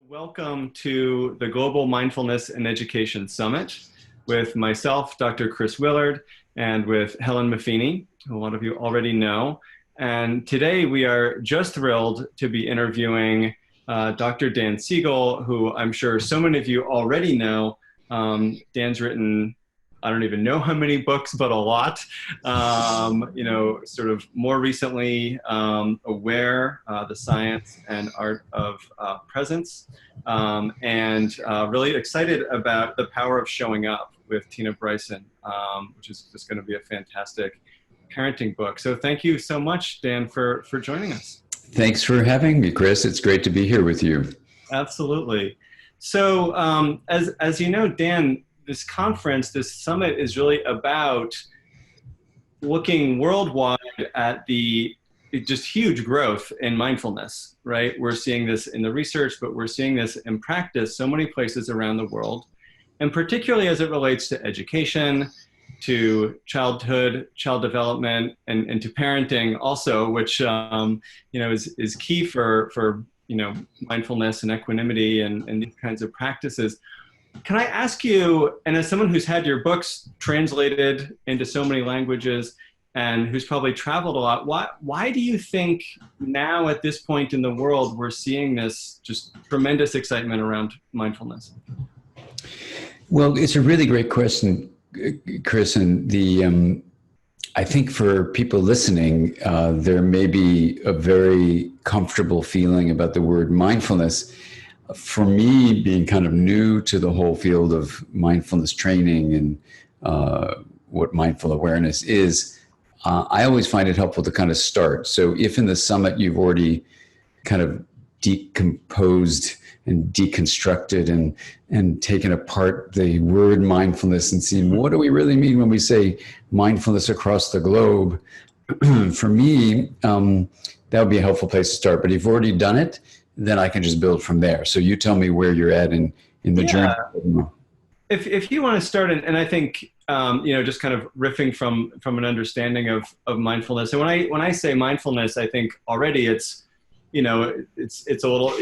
Welcome to the Global Mindfulness and Education Summit with myself, Dr. Chris Willard, and with Helen Maffini, who a lot of you already know. And today we are just thrilled to be interviewing Dr. Dan Siegel, who I'm sure so many of you already know. Dan's written, I don't even know how many books, but a lot. Sort of more recently, Aware, the Science and Art of Presence, and really excited about The Power of Showing Up with Tina Bryson, which is just going to be a fantastic parenting book. So thank you so much, Dan, for joining us. Thanks for having me, Chris. It's great to be here with you. Absolutely. So as you know, Dan, this conference, this summit is really about looking worldwide at the just huge growth in mindfulness, right? We're seeing this in the research, but we're seeing this in practice so many places around the world, and particularly as it relates to education, to childhood, child development, and to parenting also, which is key for mindfulness and equanimity and these kinds of practices. Can I ask you, and as someone who's had your books translated into so many languages and who's probably traveled a lot, why do you think now at this point in the world we're seeing this just tremendous excitement around mindfulness? Well, it's a really great question, Chris, and I think for people listening, there may be a very comfortable feeling about the word mindfulness. For me, being kind of new to the whole field of mindfulness training and what mindful awareness is, I always find it helpful to kind of start. So if in the summit you've already kind of decomposed and deconstructed and taken apart the word mindfulness and seen what do we really mean when we say mindfulness across the globe, for me, that would be a helpful place to start. But if you've already done it, then I can just build from there. So you tell me where you're at in the journey. If you want to start, and I think, just kind of riffing from an understanding of mindfulness. And when I say mindfulness, I think already it's a little,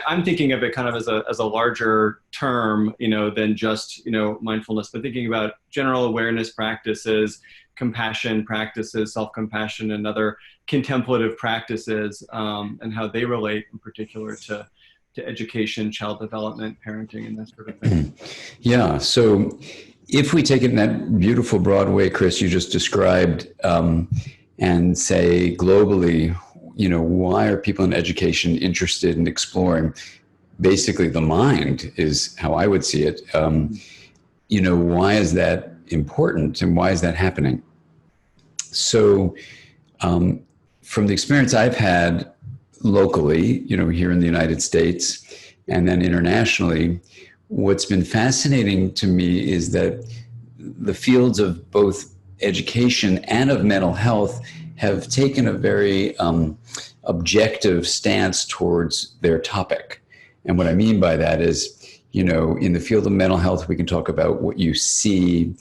I'm thinking of it kind of as a larger term, than just, mindfulness, but thinking about general awareness practices, compassion practices, self-compassion, and other contemplative practices, and how they relate in particular to education, child development, parenting, and that sort of thing. Yeah. So if we take it in that beautiful broad way, Chris, you just described, and say globally, why are people in education interested in exploring basically the mind is how I would see it. Why is that important and why is that happening? So from the experience I've had locally, here in the United States and then internationally, what's been fascinating to me is that the fields of both education and of mental health have taken a very objective stance towards their topic. And what I mean by that is, in the field of mental health, we can talk about what you see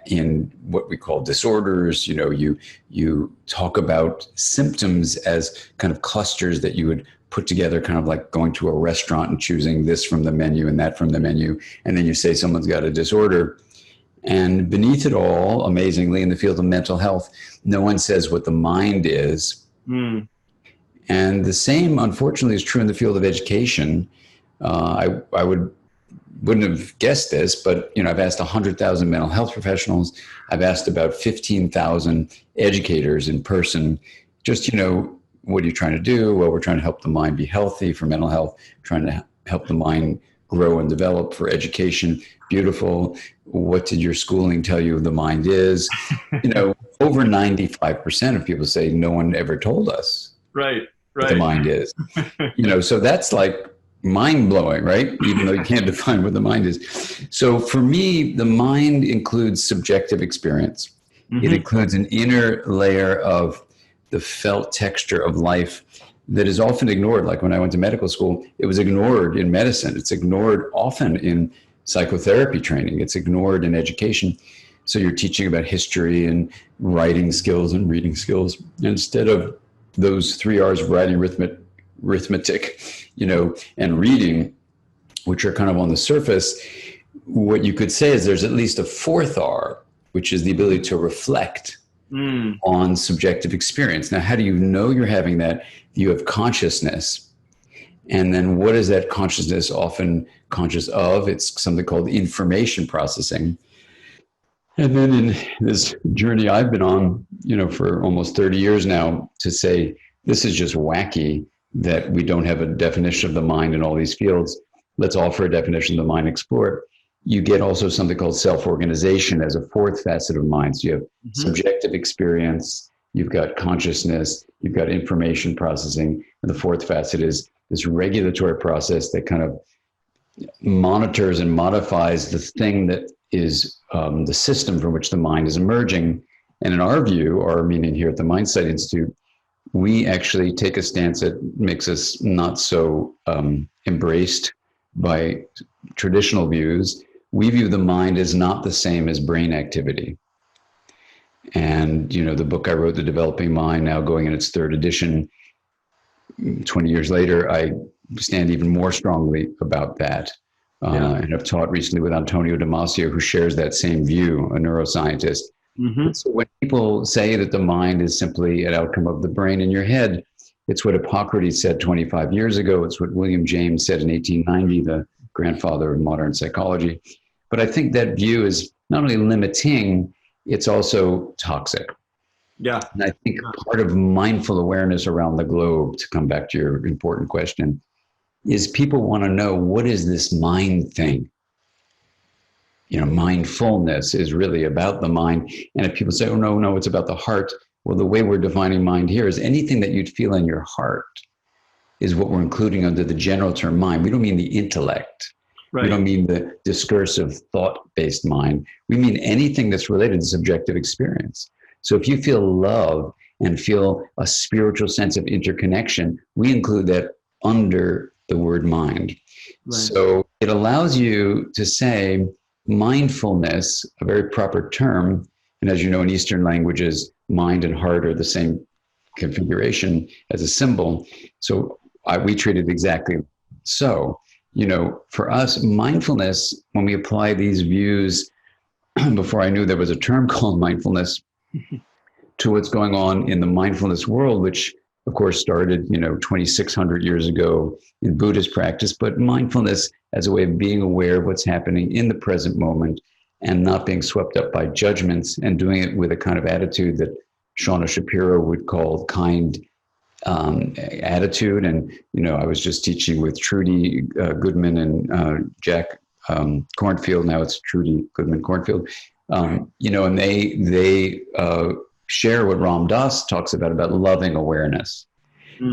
in what we call disorders. You talk about symptoms as kind of clusters that you would put together, kind of like going to a restaurant and choosing this from the menu and that from the menu. And then you say someone's got a disorder. And beneath it all, amazingly, in the field of mental health, no one says what the mind is. Mm. And the same, unfortunately, is true in the field of education. I wouldn't have guessed this, but I've asked 100,000 mental health professionals. I've asked about 15,000 educators in person. Just what are you trying to do? Well, we're trying to help the mind be healthy for mental health. Trying to help the mind grow and develop for education. Beautiful. What did your schooling tell you the mind is? Over 95% of people say no one ever told us. Right. What the mind is. So that's like mind-blowing, right? Even though you can't define what the mind is. So for me, the mind includes subjective experience. Mm-hmm. It includes an inner layer of the felt texture of life that is often ignored. Like when I went to medical school, it was ignored in medicine. It's ignored often in psychotherapy training. It's ignored in education. So you're teaching about history and writing skills and reading skills. And instead of those 3 R's of writing, arithmetic, and reading, which are kind of on the surface, what you could say is there's at least a fourth R, which is the ability to reflect on subjective experience. Now, how do you know you're having that? You have consciousness. And then what is that consciousness often conscious of? It's something called information processing. And then in this journey I've been on, for almost 30 years now, to say, this is just wacky that we don't have a definition of the mind in all these fields. Let's offer a definition of the mind, explore it. You get also something called self-organization as a fourth facet of mind. So you have subjective experience, you've got consciousness, you've got information processing, and the fourth facet is this regulatory process that kind of monitors and modifies the thing that is the system from which the mind is emerging. And in our view, our meaning here at the Mindsight Institute, we actually take a stance that makes us not so embraced by traditional views. We view the mind as not the same as brain activity. And, the book I wrote, The Developing Mind, now going in its third edition, 20 years later, I stand even more strongly about that. And I've taught recently with Antonio Damasio, who shares that same view, a neuroscientist. So when people say that the mind is simply an outcome of the brain in your head, it's what Hippocrates said 25 years ago. It's what William James said in 1890, the grandfather of modern psychology. But I think that view is not only limiting, it's also toxic. Yeah. And I think part of mindful awareness around the globe, to come back to your important question, is people want to know, what is this mind thing? Mindfulness is really about the mind. And if people say, oh, no, it's about the heart. Well, the way we're defining mind here is anything that you'd feel in your heart is what we're including under the general term mind. We don't mean the intellect. Right. We don't mean the discursive thought-based mind. We mean anything that's related to subjective experience. So if you feel love and feel a spiritual sense of interconnection, we include that under the word mind. Right. So it allows you to say mindfulness, a very proper term. And as you know, in Eastern languages, mind and heart are the same configuration as a symbol. So we treat it exactly so. For us, mindfulness, when we apply these views, before I knew there was a term called mindfulness, to what's going on in the mindfulness world, which of course started, 2,600 years ago in Buddhist practice, but mindfulness as a way of being aware of what's happening in the present moment and not being swept up by judgments, and doing it with a kind of attitude that Shauna Shapiro would call kind attitude. And, I was just teaching with Trudy Goodman and Jack Cornfield. Now it's Trudy Goodman Cornfield. And they share what Ram Dass talks about loving awareness.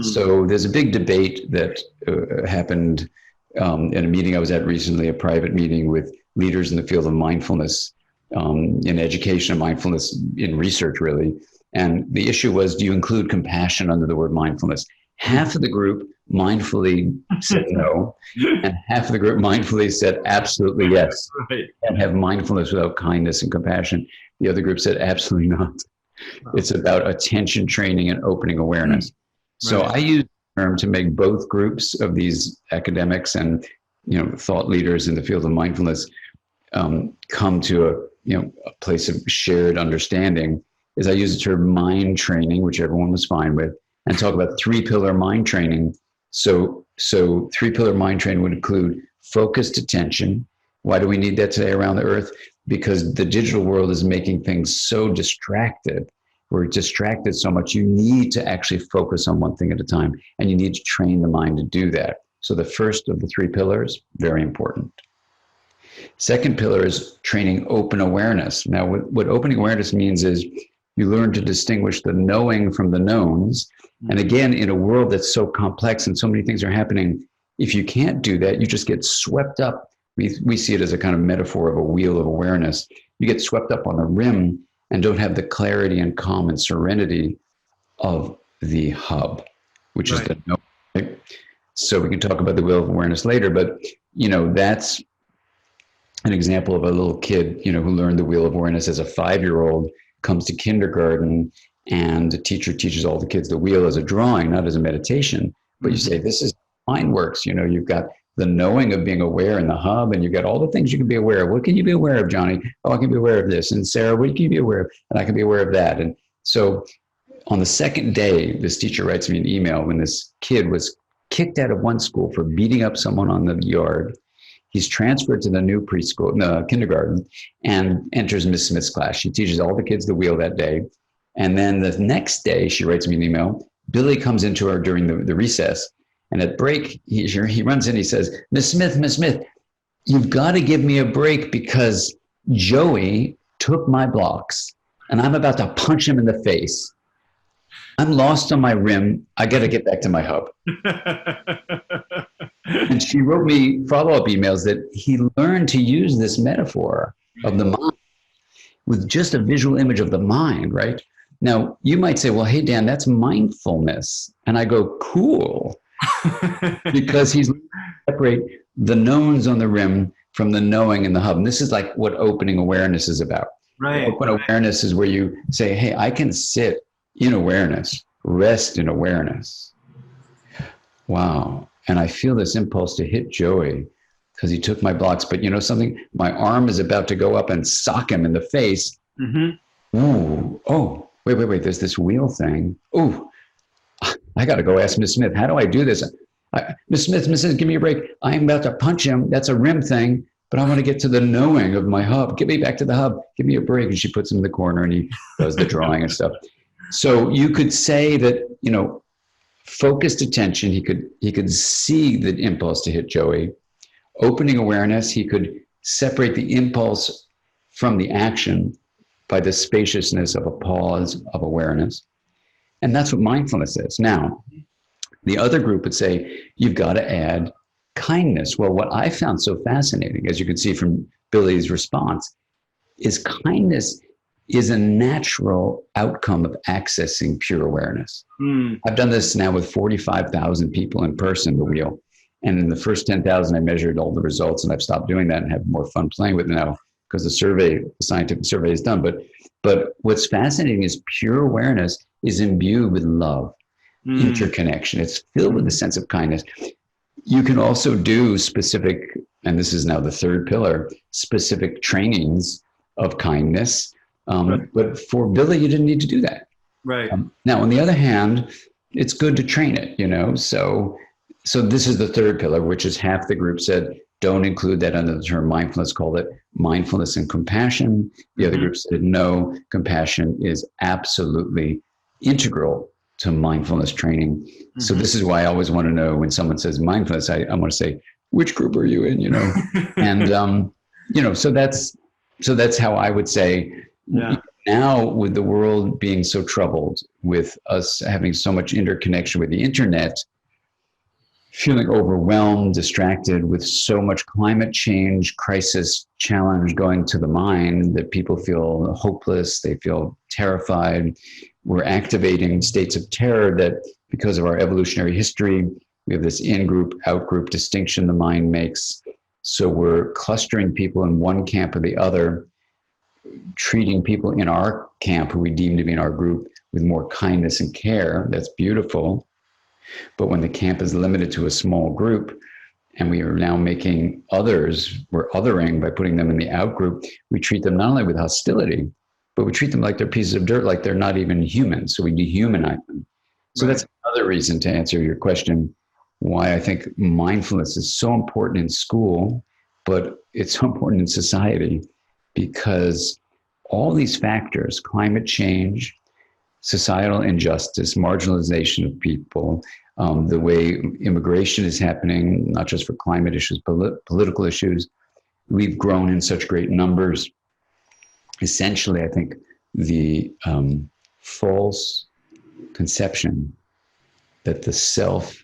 So there's a big debate that happened in a meeting I was at recently, a private meeting with leaders in the field of mindfulness, in education of mindfulness, in research really. And the issue was, do you include compassion under the word mindfulness? Half of the group mindfully said no, and half of the group mindfully said absolutely yes. Right. And have mindfulness without kindness and compassion. The other group said absolutely not. Wow. It's about attention training and opening awareness. So I use the term to make both groups of these academics and thought leaders in the field of mindfulness come to a place of shared understanding. Is I use the term mind training, which everyone was fine with, and talk about 3-pillar mind training. So 3-pillar mind training would include focused attention. Why do we need that today around the earth? Because the digital world is making things so distracted. We're distracted so much. You need to actually focus on one thing at a time, and you need to train the mind to do that. So the first of the 3 pillars, very important. Second pillar is training open awareness. Now, what opening awareness means is you learn to distinguish the knowing from the knowns. And again, in a world that's so complex and so many things are happening, if you can't do that, you just get swept up. We see it as a kind of metaphor of a wheel of awareness. You get swept up on the rim and don't have the clarity and calm and serenity of the hub, which is the know. Right? So we can talk about the wheel of awareness later, but that's an example of a little kid, who learned the wheel of awareness as a 5-year-old, comes to kindergarten, and the teacher teaches all the kids the wheel as a drawing, not as a meditation. But you say, this is how mind works. You know, you've got the knowing of being aware in the hub, and you've got all the things you can be aware of. What can you be aware of, Johnny? Oh, I can be aware of this. And Sarah, what can you be aware of? And I can be aware of that. And so on the second day, this teacher writes me an email when this kid was kicked out of one school for beating up someone on the yard. He's transferred to the new preschool, no, kindergarten, and enters Miss Smith's class. She teaches all the kids the wheel that day. And then the next day, she writes me an email. Billy comes into her during the recess. And at break, he runs in, he says, Miss Smith, you've got to give me a break because Joey took my blocks and I'm about to punch him in the face. I'm lost on my rim. I got to get back to my hub. And she wrote me follow-up emails that he learned to use this metaphor of the mind with just a visual image of the mind, right? Now, you might say, well, hey, Dan, that's mindfulness. And I go, cool. Because he's separate the knowns on the rim from the knowing in the hub. And this is like what opening awareness is about. Right. Open awareness is where you say, hey, I can sit in awareness, rest in awareness. Wow. And I feel this impulse to hit Joey because he took my blocks. But you know something? My arm is about to go up and sock him in the face. Mm-hmm. Ooh. Oh, wait. There's this wheel thing. Ooh. I got to go ask Miss Smith, how do I do this? Miss Smith, give me a break. I'm about to punch him. That's a rim thing, but I want to get to the knowing of my hub. Get me back to the hub. Give me a break. And she puts him in the corner and he does the drawing and stuff. So you could say that, you know, focused attention, he could see the impulse to hit Joey. Opening awareness, he could separate the impulse from the action by the spaciousness of a pause of awareness. And that's what mindfulness is. Now, the other group would say, you've got to add kindness. Well, what I found so fascinating, as you can see from Billy's response, is kindness is a natural outcome of accessing pure awareness. I've done this now with 45,000 people in person, the wheel. And in the first 10,000, I measured all the results, and I've stopped doing that and have more fun playing with it now because the scientific survey is done. But what's fascinating is pure awareness is imbued with love, interconnection. It's filled with a sense of kindness. You can also do specific, and this is now the third pillar, specific trainings of kindness. But for Billy, you didn't need to do that. Right. Now, on the other hand, it's good to train it, you know. So this is the third pillar, which is half the group said, don't include that under the term mindfulness, called it mindfulness and compassion. The other group said, no, compassion is absolutely integral to mindfulness training. So this is why I always want to know when someone says mindfulness, I want to say, which group are you in, you know? And, you know, so that's how I would say, now with the world being so troubled, with us having so much interconnection with the internet, feeling overwhelmed, distracted with so much climate change, crisis, challenge going to the mind, that people feel hopeless, they feel terrified. We're activating states of terror that, because of our evolutionary history, we have this in-group, out-group distinction the mind makes. So we're clustering people in one camp or the other, treating people in our camp who we deem to be in our group with more kindness and care. That's beautiful. But when the camp is limited to a small group, and we are now making others, we're othering by putting them in the out group, we treat them not only with hostility, but we treat them like they're pieces of dirt, like they're not even human. So we dehumanize them. So that's another reason, to answer your question, why I think mindfulness is so important in school, but it's so important in society, because all these factors, climate change, societal injustice, marginalization of people, the way immigration is happening, not just for climate issues, political issues. We've grown in such great numbers. Essentially, I think the false conception that the self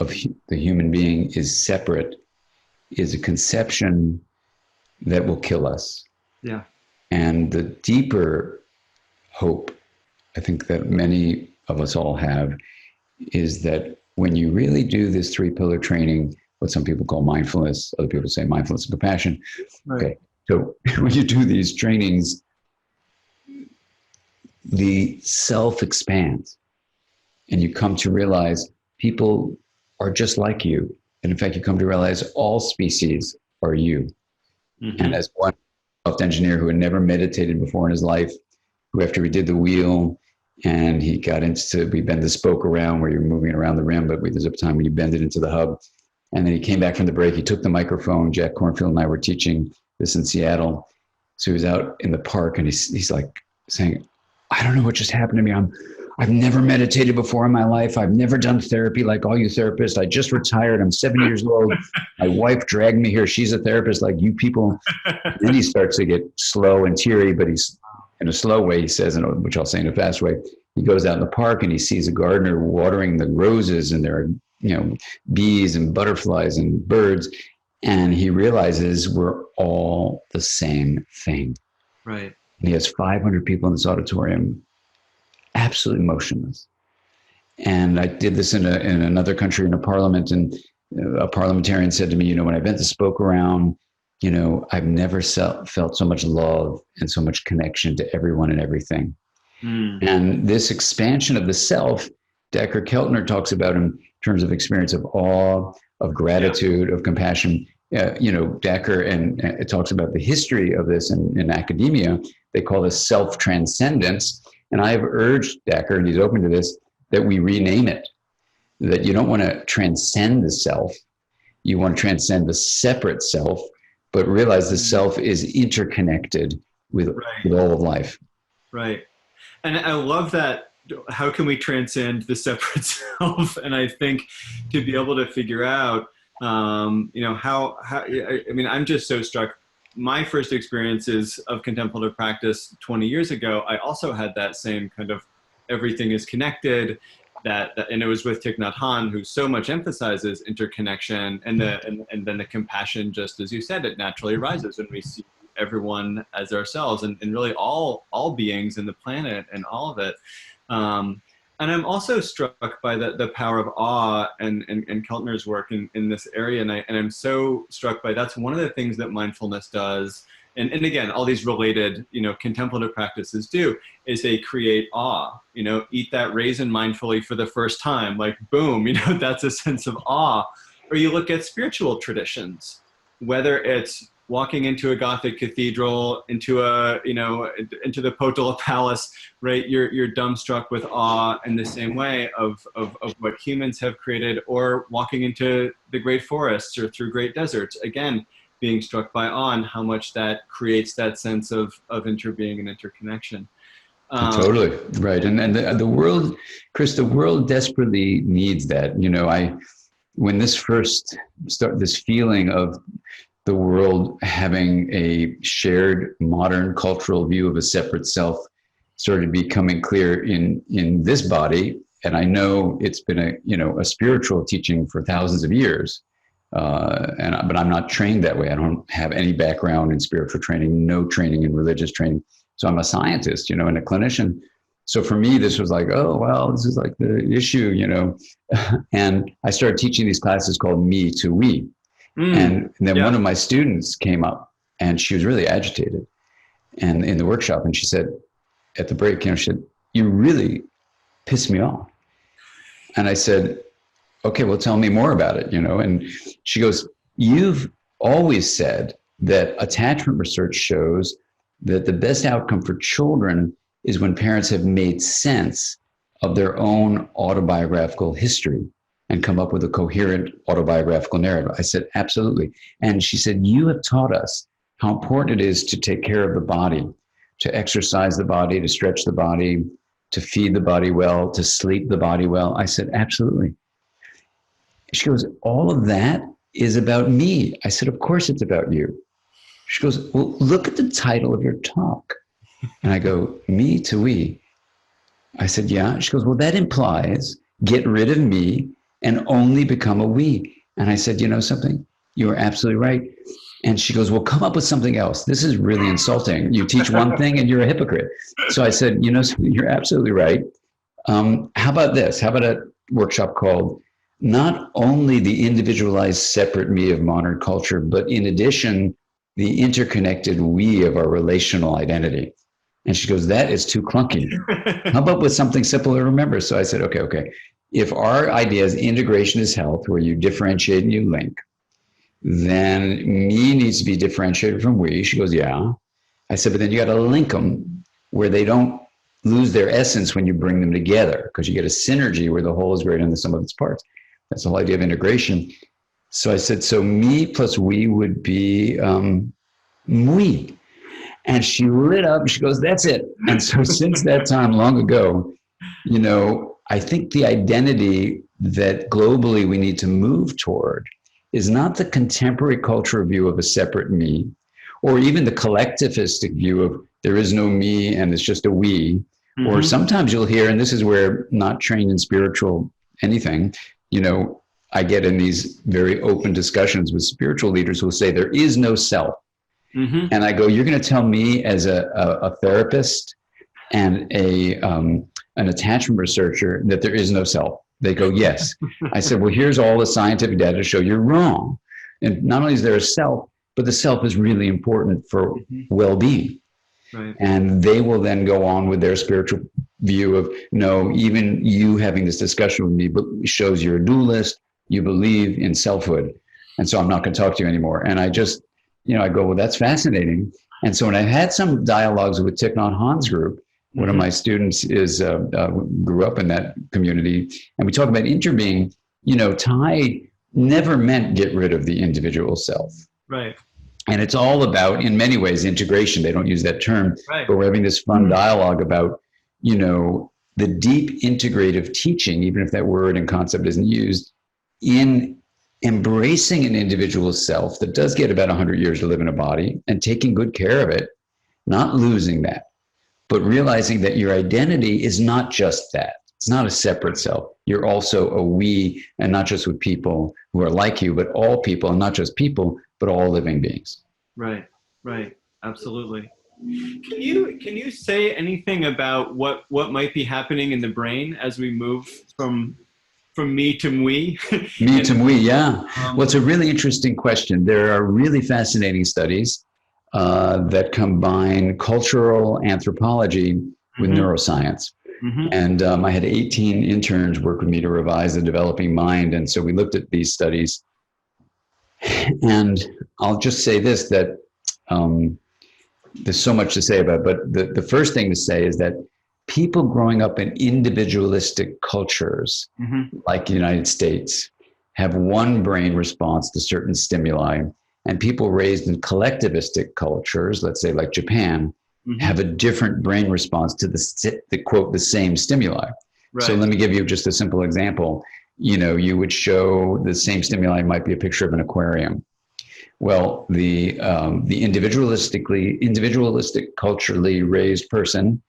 of the human being is separate is a conception that will kill us. Yeah. And the deeper hope, I think, that many of us all have, is that when you really do this three-pillar training, what some people call mindfulness, other people say mindfulness and compassion. Right. Okay, so when you do these trainings, the self expands, and you come to realize people are just like you. And in fact, you come to realize all species are you. Mm-hmm. And as one engineer who had never meditated before in his life, who after we did the wheel and he got into, we bend the spoke around where you're moving around the rim, but there's a time when you bend it into the hub. And then he came back from the break, he took the microphone, Jack Kornfield and I were teaching this in Seattle. So he was out in the park and he's like saying, I don't know what just happened to me. I've never meditated before in my life. I've never done therapy like all you therapists. I just retired. I'm 70 years old. My wife dragged me here. She's a therapist like you people. And then he starts to get slow and teary, but he's in a slow way, he says, which I'll say in a fast way. He goes out in the park and he sees a gardener watering the roses, and there are, bees and butterflies and birds. And he realizes we're all the same thing. Right. And he has 500 people in this auditorium, absolutely motionless. And I did this in another country in a parliament, and a parliamentarian said to me, when I bent the spoke around, I've never felt so much love and so much connection to everyone and everything. And this expansion of the self, Decker Keltner talks about in terms of experience of awe, of gratitude, of compassion. Decker, and it talks about the history of this in academia. They call this self-transcendence. And I've urged Decker, and he's open to this, that we rename it. That you don't want to transcend the self. You want to transcend the separate self, but realize the self is interconnected with all of life. Right. And I love that. How can we transcend the separate self? And I think to be able to figure out, I'm just so struck. My first experiences of contemplative practice 20 years ago, I also had that same kind of everything is connected, and it was with Thich Nhat Hanh, who so much emphasizes interconnection, and then the compassion, just as you said, it naturally arises when we see everyone as ourselves, and really all beings in the planet and all of it. And I'm also struck by the power of awe and Keltner's work in this area. And I'm so struck by that's one of the things that mindfulness does. And again, all these related, contemplative practices do is they create awe, eat that raisin mindfully for the first time, like boom, that's a sense of awe. Or you look at spiritual traditions, whether it's walking into a Gothic cathedral, into the Potala Palace, right? You're dumbstruck with awe in the same way of what humans have created, or walking into the great forests or through great deserts, again, being struck by awe and how much that creates that sense of interbeing and interconnection. Totally, right. And the world, Chris, the world desperately needs that. When this first this feeling of the world having a shared modern cultural view of a separate self started becoming clear in this body. And I know it's been a spiritual teaching for thousands of years. But I'm not trained that way. I don't have any background in spiritual training, no training in religious training. So I'm a scientist, and a clinician. So for me, this was like, oh, well, this is like the issue, and I started teaching these classes called Me to We. And then one of my students came up and she was really agitated and in the workshop. And she said at the break, she said, you really pissed me off. And I said, okay, well, tell me more about it, and she goes, you've always said that attachment research shows that the best outcome for children is when parents have made sense of their own autobiographical history and come up with a coherent autobiographical narrative. I said, absolutely. And she said, you have taught us how important it is to take care of the body, to exercise the body, to stretch the body, to feed the body well, to sleep the body well. I said, absolutely. She goes, all of that is about me. I said, of course it's about you. She goes, well, look at the title of your talk. And I go, Me to We. I said, yeah. She goes, well, that implies get rid of me and only become a we. And I said, something? You are absolutely right. And she goes, well, come up with something else. This is really insulting. You teach one thing and you're a hypocrite. So I said, you're absolutely right. How about this? How about a workshop called not only the individualized separate me of modern culture, but in addition, the interconnected we of our relational identity. And she goes, that is too clunky. How about with something simple to remember? So I said, okay. if our idea is integration is health, where you differentiate and you link, then me needs to be differentiated from we. She goes, yeah. I said, but then you got to link them where they don't lose their essence when you bring them together, because you get a synergy where the whole is greater than the sum of its parts. That's the whole idea of integration. So I said, so me plus we would be we. And she lit up. She goes, that's it. And so since that time, long ago, you know, I think the identity that globally we need to move toward is not the contemporary cultural view of a separate me, or even the collectivistic view of there is no me and it's just a we. Mm-hmm. Or sometimes you'll hear, and this is where, not trained in spiritual anything, you know, I get in these very open discussions with spiritual leaders who will say there is no self. Mm-hmm. And I go, you're going to tell me as a therapist and an attachment researcher that there is no self? They go, yes. I said, well, here's all the scientific data to show you're wrong. And not only is there a self, but the self is really important for well-being. Right. And they will then go on with their spiritual view of, no, even you having this discussion with me shows you're a dualist, you believe in selfhood. And so I'm not going to talk to you anymore. And I just, you know, I go, well, that's fascinating. And so when I had some dialogues with Thich Nhat Hanh's group, one of my students is grew up in that community, and we talk about interbeing. You know, Thai never meant get rid of the individual self. Right. And it's all about, in many ways, integration. They don't use that term, right. But we're having this fun dialogue about, you know, the deep integrative teaching, even if that word and concept isn't used, in embracing an individual self that does get about 100 years to live in a body and taking good care of it, not losing that, but realizing that your identity is not just that. It's not a separate self. You're also a we, and not just with people who are like you, but all people, and not just people, but all living beings. Right, right, absolutely. Can you say anything about what might be happening in the brain as we move from me to we? Me to we, yeah. Well, it's a really interesting question. There are really fascinating studies that combine cultural anthropology with neuroscience. Mm-hmm. And I had 18 interns work with me to revise the developing mind. And so we looked at these studies. And I'll just say this, that there's so much to say about it, but the first thing to say is that people growing up in individualistic cultures, like the United States, have one brain response to certain stimuli. And people raised in collectivistic cultures, let's say like Japan, have a different brain response to the quote, the same stimuli. Right. So let me give you just a simple example. You know, you would show the same stimuli might be a picture of an aquarium. Well, the individualistic, culturally raised person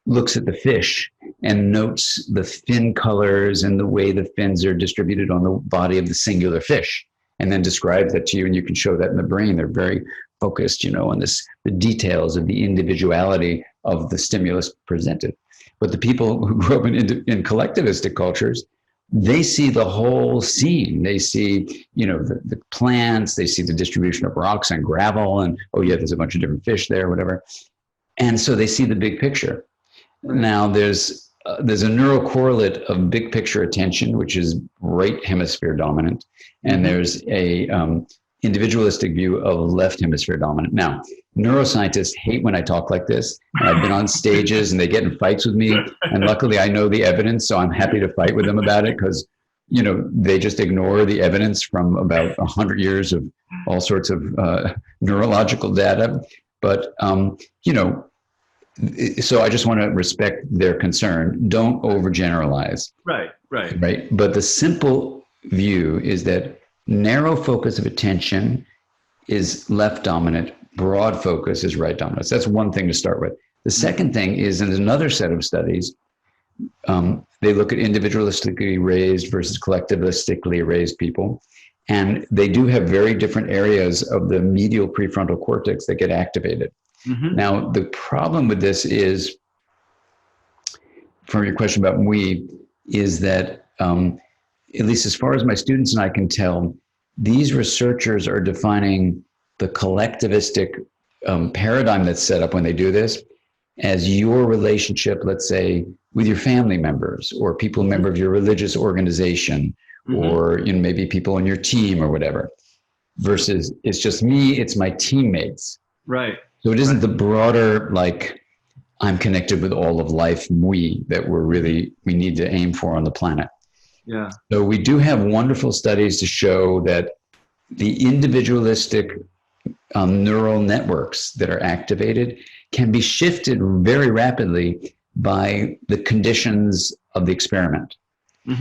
looks at the fish and notes the fin colors and the way the fins are distributed on the body of the singular fish, and then describes that to you, and you can show that in the brain. They're very focused, you know, on the details of the individuality of the stimulus presented. But the people who grew up in collectivistic cultures, they see the whole scene. They see, you know, the plants, they see the distribution of rocks and gravel, and, oh yeah, there's a bunch of different fish there, whatever. And so they see the big picture. Now there's a neural correlate of big picture attention, which is right hemisphere dominant. And there's a individualistic view of left hemisphere dominant. Now, neuroscientists hate when I talk like this. I've been on stages and they get in fights with me. And luckily I know the evidence, so I'm happy to fight with them about it, because, you know, they just ignore the evidence from about 100 years of all sorts of neurological data. But, you know, so I just want to respect their concern. Don't overgeneralize. Right. But the simple view is that narrow focus of attention is left dominant, broad focus is right dominant. So that's one thing to start with. The second thing is, in another set of studies, they look at individualistically raised versus collectivistically raised people. And they do have very different areas of the medial prefrontal cortex that get activated. Now, the problem with this is, from your question about we, is that at least as far as my students and I can tell, these researchers are defining the collectivistic paradigm that's set up when they do this. as your relationship, let's say, with your family members or people, member of your religious organization, or maybe people on your team or whatever, versus it's just me, it's my teammates. Right. So it isn't the broader, like, I'm connected with all of life, we need to aim for on the planet. Yeah. So we do have wonderful studies to show that the individualistic neural networks that are activated can be shifted very rapidly by the conditions of the experiment.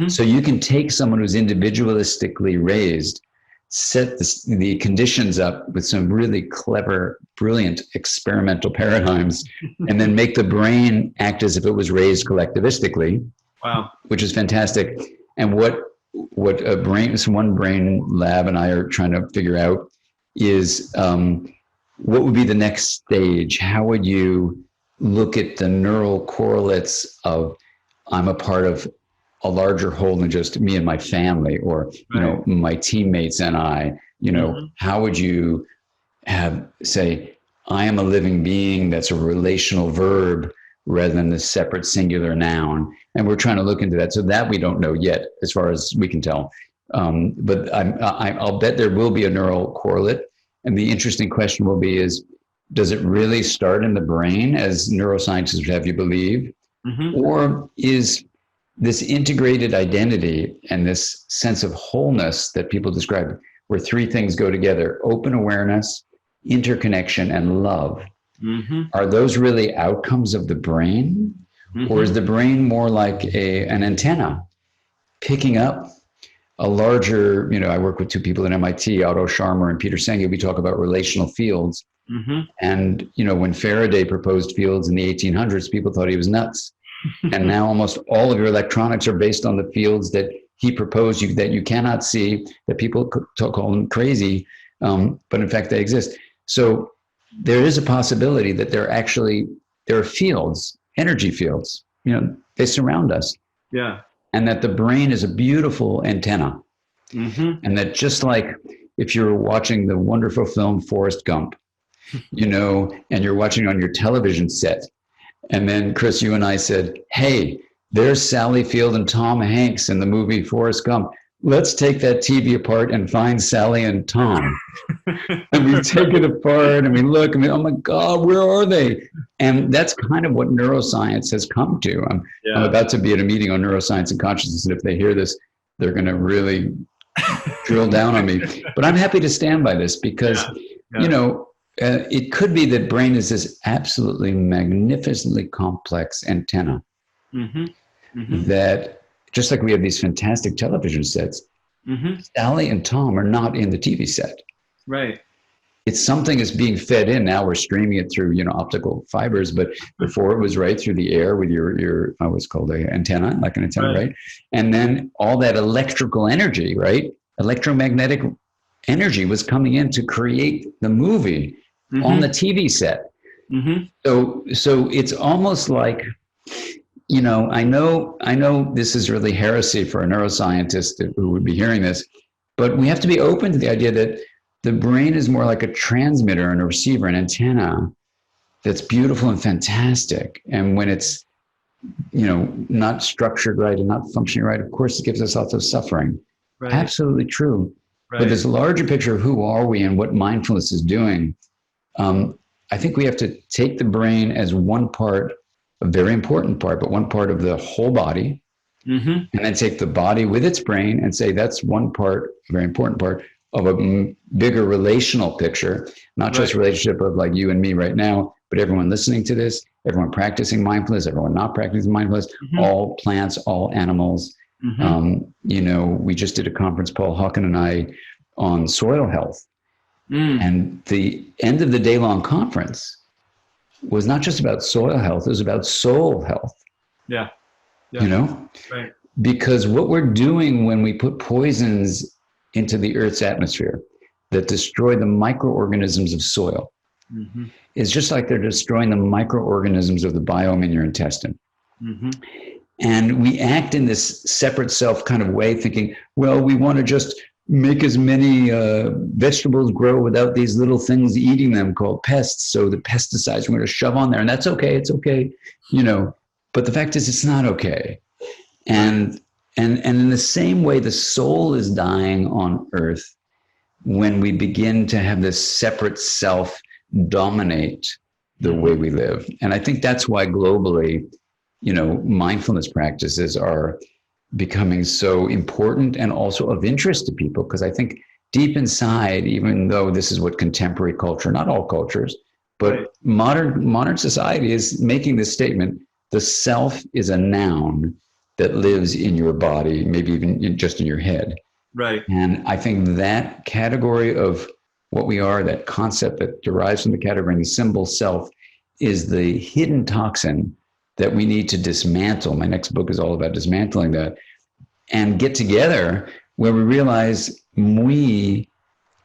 So you can take someone who's individualistically raised, set the conditions up with some really clever, brilliant experimental paradigms, and then make the brain act as if it was raised collectivistically. Wow. Which is fantastic. And what one brain lab and I are trying to figure out is what would be the next stage? How would you look at the neural correlates of I'm a part of a larger whole than just me and my family, or my teammates and I, how would you say, I am a living being that's a relational verb rather than the separate singular noun? And we're trying to look into that. So that we don't know yet, as far as we can tell. But I'll bet there will be a neural correlate. And the interesting question will be does it really start in the brain, as neuroscientists would have you believe? Or is this integrated identity and this sense of wholeness that people describe, where three things go together: open awareness, interconnection, and love, are those really outcomes of the brain? Or is the brain more like an antenna picking up a larger, I work with two people at MIT, Otto Scharmer and Peter Senge. We talk about relational fields. And, when Faraday proposed fields in the 1800s, people thought he was nuts. And now almost all of your electronics are based on the fields that he proposed that you cannot see, that people call them crazy, but in fact they exist. So there is a possibility that there are fields, energy fields, they surround us. Yeah. And that the brain is a beautiful antenna. And that just like if you're watching the wonderful film Forrest Gump, and you're watching on your television set, and then Chris, you and I said, hey, there's Sally Field and Tom Hanks in the movie Forrest Gump. Let's take that TV apart and find Sally and Tom. And we take it apart and we look and oh my God, where are they? And that's kind of what neuroscience has come to. I'm about to be at a meeting on neuroscience and consciousness. And if they hear this, they're going to really drill down on me. But I'm happy to stand by this because, it could be that brain is this absolutely magnificently complex antenna that, just like we have these fantastic television sets, Sally and Tom are not in the TV set. Right. It's something that's being fed in. Now we're streaming it through, optical fibers, but before it was right through the air with your what's called an antenna, like an antenna, right? And then all that electrical energy, right? Electromagnetic energy was coming in to create the movie on the TV set. So it's almost like, I know this is really heresy for a neuroscientist who would be hearing this, but we have to be open to the idea that the brain is more like a transmitter and a receiver, an antenna that's beautiful and fantastic. And when it's, not structured right and not functioning right, of course, it gives us lots of suffering. Right. Absolutely true. Right. But this larger picture of who are we and what mindfulness is doing, I think we have to take the brain as one part, a very important part, but one part of the whole body, and then take the body with its brain and say that's one part, a very important part of a bigger relational picture, not just relationship of like you and me right now, but everyone listening to this, everyone practicing mindfulness, everyone not practicing mindfulness, all plants, all animals. We just did a conference, Paul Hawken and I, on soil health. And the end of the day-long conference was not just about soil health, it was about soul health. Yeah. Right. Because what we're doing when we put poisons into the Earth's atmosphere that destroy the microorganisms of soil is just like they're destroying the microorganisms of the biome in your intestine. And we act in this separate self kind of way, thinking, well, we want to just make as many vegetables grow without these little things eating them called pests. So the pesticides we're going to shove on there, and that's okay. It's okay, you know. But the fact is, it's not okay. And and in the same way, the soul is dying on earth when we begin to have this separate self dominate the way we live. And I think that's why globally, you know, mindfulness practices are becoming so important and also of interest to people. Because I think deep inside, even though this is what contemporary culture, not all cultures, but modern society is making this statement: the self is a noun that lives in your body, maybe even just in your head. Right. And I think that category of what we are, that concept that derives from the category and the symbol self, is the hidden toxin that we need to dismantle. My next book is all about dismantling that and get together where we realize we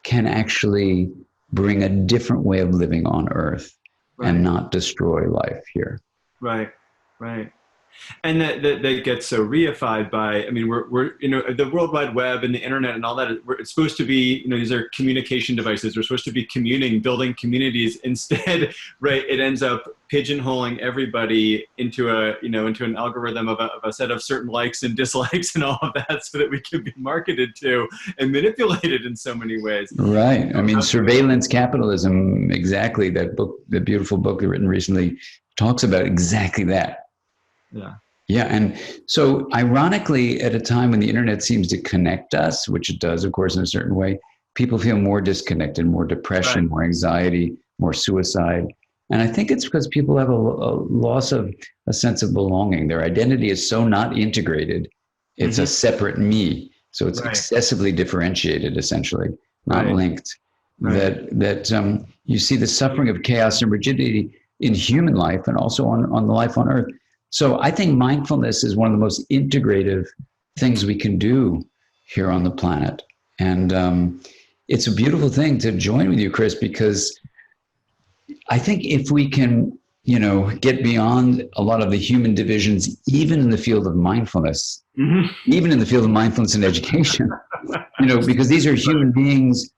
can actually bring a different way of living on earth and not destroy life here. Right, right. And that gets so reified by, I mean, we're you know, the World Wide Web and the internet and all that, it's supposed to be, you know, these are communication devices. We're supposed to be communing, building communities. Instead, right, it ends up pigeonholing everybody into a, you know, into an algorithm of a set of certain likes and dislikes and all of that, so that we can be marketed to and manipulated in so many ways. Right. I mean, surveillance capitalism, exactly. That book, the beautiful book written recently, talks about exactly that. Yeah. Yeah. And so ironically, at a time when the internet seems to connect us, which it does, of course, in a certain way, people feel more disconnected, more depression, more anxiety, more suicide. And I think it's because people have a loss of a sense of belonging. Their identity is so not integrated. It's a separate me. So it's excessively differentiated, essentially, not linked. That you see the suffering of chaos and rigidity in human life and also on the life on earth. So I think mindfulness is one of the most integrative things we can do here on the planet. And it's a beautiful thing to join with you, Chris, because I think if we can, you know, get beyond a lot of the human divisions, even in the field of mindfulness, even in the field of mindfulness and education, you know, because these are human beings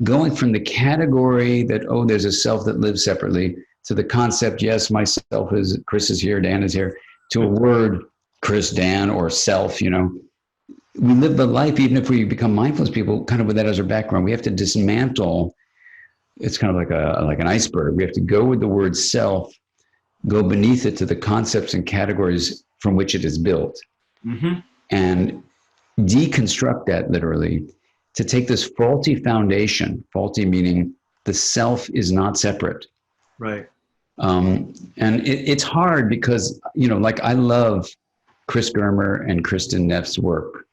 going from the category that, oh, there's a self that lives separately, to the concept, yes, myself is, Chris is here, Dan is here, to a word, Chris, Dan, or self, you know. We live the life, even if we become mindfulness people, kind of with that as our background. We have to dismantle, it's kind of like an iceberg. We have to go with the word self, go beneath it to the concepts and categories from which it is built, and deconstruct that literally, to take this faulty foundation, faulty meaning the self is not separate. Right. And it's hard because, you know, like I love Chris Germer and Kristen Neff's work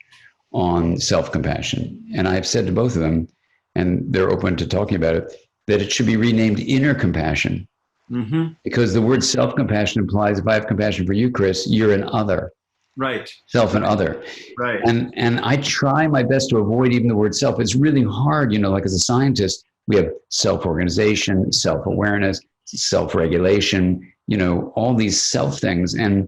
on self-compassion. And I've said to both of them, and they're open to talking about it, that it should be renamed inner compassion. Because the word self-compassion implies if I have compassion for you, Chris, you're an other. Right. Self and other. Right. And I try my best to avoid even the word self. It's really hard, you know, like as a scientist, we have self-organization, self-awareness, self-regulation, you know, all these self things. And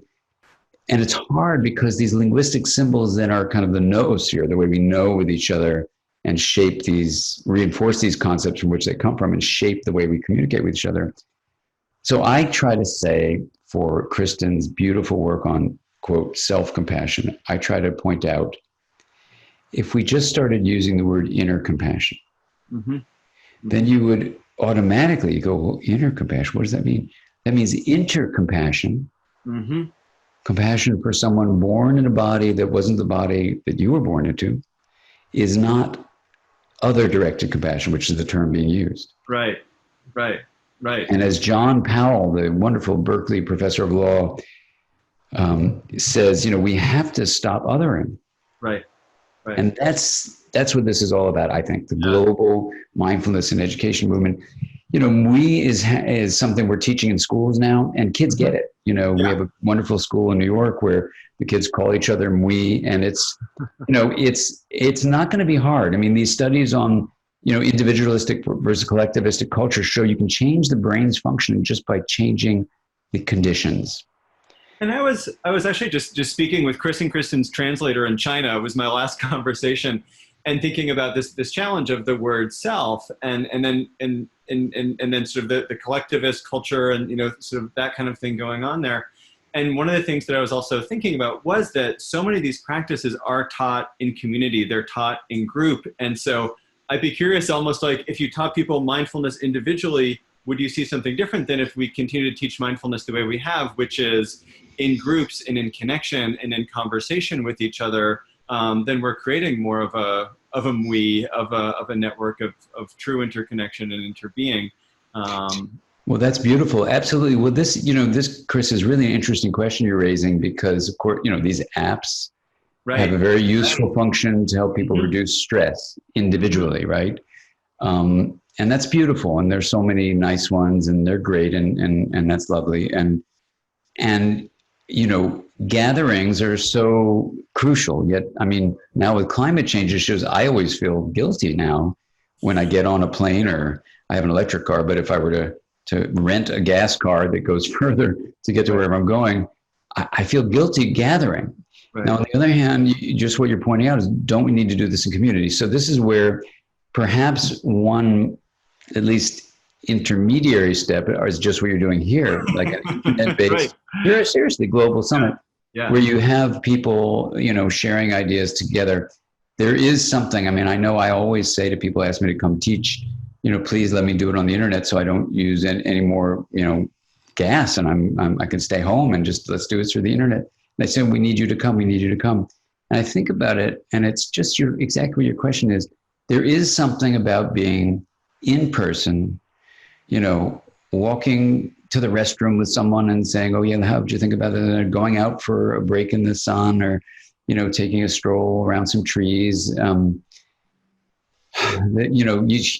it's hard because these linguistic symbols then are kind of the noosphere, the way we know with each other, and shape these, reinforce these concepts from which they come from, and shape the way we communicate with each other. So I try to say, for Kristen's beautiful work on, quote, self-compassion, I try to point out, if we just started using the word inner compassion, then you would automatically go, well, inner compassion, what does that mean? That means inter-compassion, compassion for someone born in a body that wasn't the body that you were born into, is not other-directed compassion, which is the term being used. Right, right, right. And as John Powell, the wonderful Berkeley professor of law, says, you know, we have to stop othering. Right, right. And that's what this is all about, I think, the global mindfulness and education movement. You know, we is something we're teaching in schools now, and kids get it. You know, we have a wonderful school in New York where the kids call each other "we," and it's, you know, it's not going to be hard. I mean, these studies on, you know, individualistic versus collectivistic culture show you can change the brain's functioning just by changing the conditions. And I was actually just speaking with Chris and Kristen's translator in China. It was my last conversation. and thinking about this challenge of the word self, and then sort of the collectivist culture, and sort of that kind of thing going on there. And one of the things that I was also thinking about was that so many of these practices are taught in community, they're taught in group. And so I'd be curious, almost like if you taught people mindfulness individually, would you see something different than if we continue to teach mindfulness the way we have, which is in groups and in connection and in conversation with each other? Then we're creating more of a network of true interconnection and interbeing. Well, that's beautiful. Absolutely. Well, this, Chris, is really an interesting question you're raising, because of course, these apps have a very useful function to help people reduce stress individually, right? And that's beautiful. And there's so many nice ones, and they're great, and that's lovely. And gatherings are so crucial. Yet, I mean, now with climate change issues, I always feel guilty now when I get on a plane, or I have an electric car, but if I were to rent a gas car that goes further to get to wherever I'm going, I feel guilty gathering. Right. Now, on the other hand, just what you're pointing out is, don't we need to do this in community? So this is where perhaps one, at least intermediary step, is just what you're doing here, like an internet-based, seriously, global summit, where you have people, sharing ideas together. There is something, I mean, I know I always say to people who ask me to come teach, please let me do it on the internet so I don't use any more, gas, and I can stay home and just let's do it through the internet. And they say, we need you to come. And I think about it, and it's just exactly what your question is. There is something about being in person, walking to the restroom with someone and saying, oh yeah, how did you think about it? And going out for a break in the sun, or, taking a stroll around some trees. You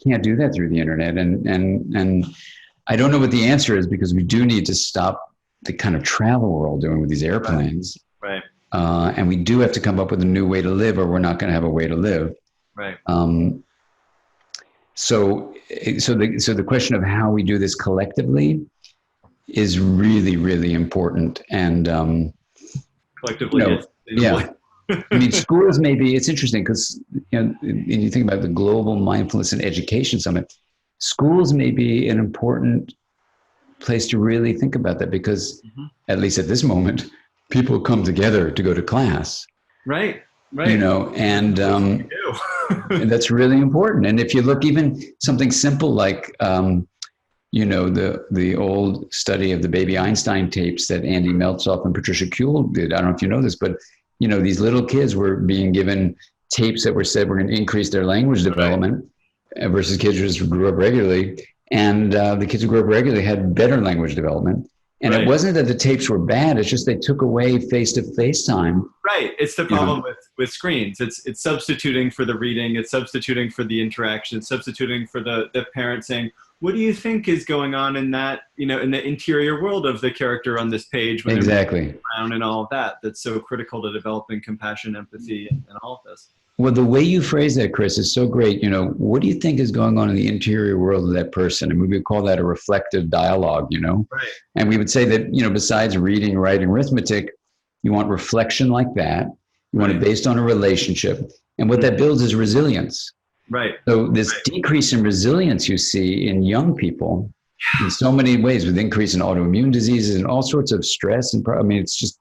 can't do that through the internet. And I don't know what the answer is, because we do need to stop the kind of travel we're all doing with these airplanes. Right. And we do have to come up with a new way to live, or we're not going to have a way to live. Right. So the question of how we do this collectively is really, really important. And collectively, yeah. I mean, schools maybe, it's interesting because, when you think about the Global Mindfulness and Education Summit, schools may be an important place to really think about that, because at least at this moment, people come together to go to class. Right. And that's really important. And if you look, even something simple like, the old study of the baby Einstein tapes that Andy Meltzoff and Patricia Kuehl did. I don't know if you know this, but these little kids were being given tapes that were said were going to increase their language development, versus kids who just grew up regularly. And the kids who grew up regularly had better language development. And it wasn't that the tapes were bad. It's just they took away face-to-face time. Right. It's the problem with screens. It's substituting for the reading. It's substituting for the interaction. It's substituting for the parent saying, what do you think is going on in that, in the interior world of the character on this page? When exactly. Around and all of that. That's so critical to developing compassion, empathy, and all of this. Well, the way you phrase that, Chris, is so great. What do you think is going on in the interior world of that person? And we would call that a reflective dialogue, Right. And we would say that, besides reading, writing, arithmetic, you want reflection like that. You want it based on a relationship. And what that builds is resilience. Right. So this decrease in resilience you see in young people in so many ways, with increase in autoimmune diseases and all sorts of stress. And it's just,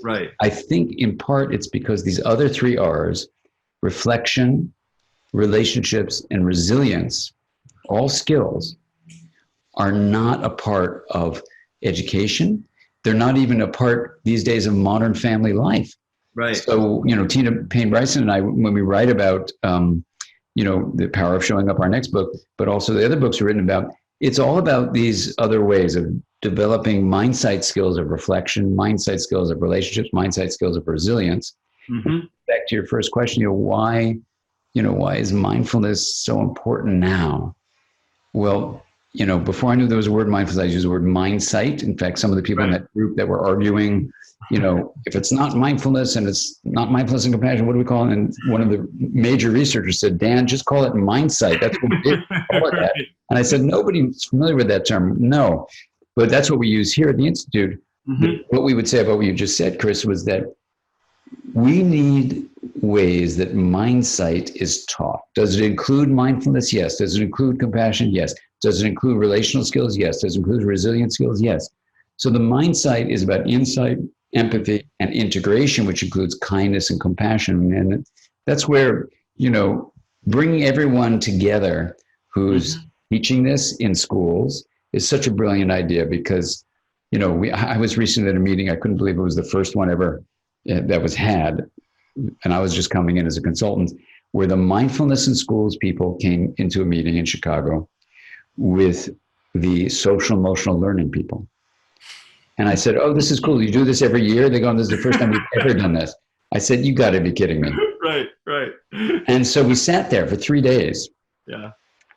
right. I think in part it's because these other 3 R's, reflection, relationships, and resilience, all skills, are not a part of education. They're not even a part these days of modern family life. Right. So, Tina Payne Bryson and I, when we write about, The Power of Showing Up, our next book, but also the other books are written about, it's all about these other ways of developing mindsight skills of reflection, mindsight skills of relationships, mindsight skills of resilience. Back to your first question, why is mindfulness so important now? Well, before I knew there was a word mindfulness, I used the word mindsight. In fact, some of the people in that group that were arguing, if it's not mindfulness and it's not mindfulness and compassion, what do we call it? And one of the major researchers said, Dan, just call it mindsight. That's what we did. Call it that. And I said, nobody's familiar with that term. No, but that's what we use here at the Institute. What we would say about what you just said, Chris, was that we need ways that mindsight is taught. Does it include mindfulness? Yes. Does it include compassion? Yes. Does it include relational skills? Yes. Does it include resilient skills? Yes. So the mindsight is about insight, empathy, and integration, which includes kindness and compassion. And that's where, bringing everyone together who's teaching this in schools is such a brilliant idea because, I was recently at a meeting. I couldn't believe it was the first one ever that was had. And I was just coming in as a consultant, where the mindfulness in schools people came into a meeting in Chicago with the social emotional learning people. And I said, oh, this is cool. You do this every year? They go, this is the first time we've ever done this. I said, you got to be kidding me. Right. And so we sat there for 3 days. Yeah.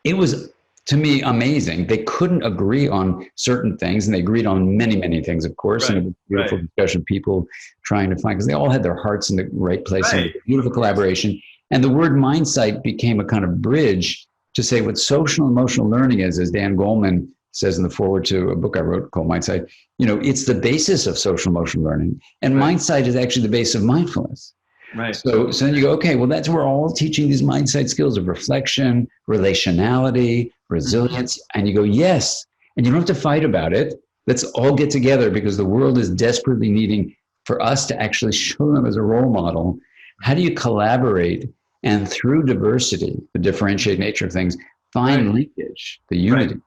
It was, to me, amazing. They couldn't agree on certain things, and they agreed on many, many things, of course. And it was a beautiful discussion, people trying to find, because they all had their hearts in the right place, and beautiful collaboration. And the word mindsight became a kind of bridge to say what social emotional learning is, as Dan Goleman says in the foreword to a book I wrote called Mindsight. It's the basis of social emotional learning, and mindsight is actually the base of mindfulness. Right. So then you go, okay, well, that's where we're all teaching these mindsight skills of reflection, relationality, resilience. And you go, yes. And you don't have to fight about it. Let's all get together, because the world is desperately needing for us to actually show them as a role model. How do you collaborate and through diversity, the differentiated nature of things, find linkage, the unity,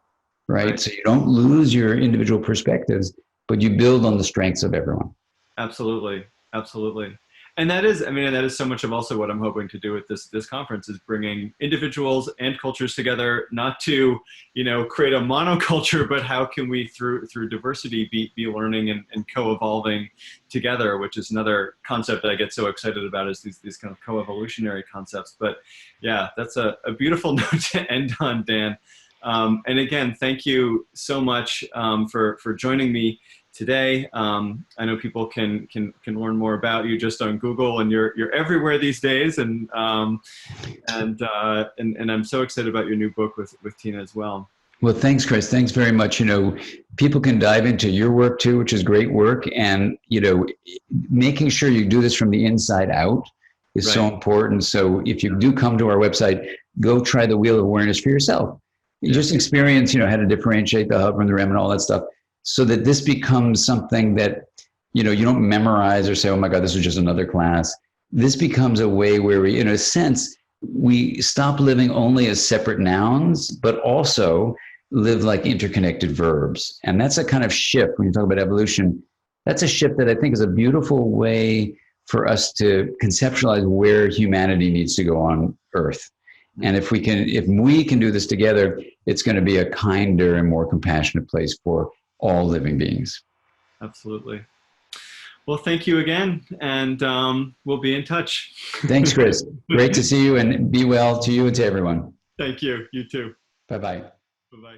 right? So you don't lose your individual perspectives, but you build on the strengths of everyone. Absolutely. And that is so much of also what I'm hoping to do with this conference, is bringing individuals and cultures together, not to, create a monoculture, but how can we through diversity be learning and co-evolving together, which is another concept that I get so excited about, is these kind of co-evolutionary concepts. But yeah, that's a beautiful note to end on, Dan. And again, thank you so much for joining me today. I know people can learn more about you just on Google, and you're everywhere these days. And I'm so excited about your new book with Tina as well. Well, thanks, Chris. Thanks very much. People can dive into your work too, which is great work. And, making sure you do this from the inside out is so important. So if you do come to our website, go try the Wheel of Awareness for yourself. You just experience, how to differentiate the hub from the REM and all that stuff, so that this becomes something that, you don't memorize or say, oh my God, this is just another class. This becomes a way where we, in a sense, we stop living only as separate nouns, but also live like interconnected verbs. And that's a kind of shift when you talk about evolution. That's a shift that I think is a beautiful way for us to conceptualize where humanity needs to go on Earth. And if we can do this together, it's going to be a kinder and more compassionate place for all living beings. Absolutely. Well, thank you again, and we'll be in touch. Thanks, Chris. Great to see you, and be well to you and to everyone. Thank you. You too. Bye-bye. Bye-bye.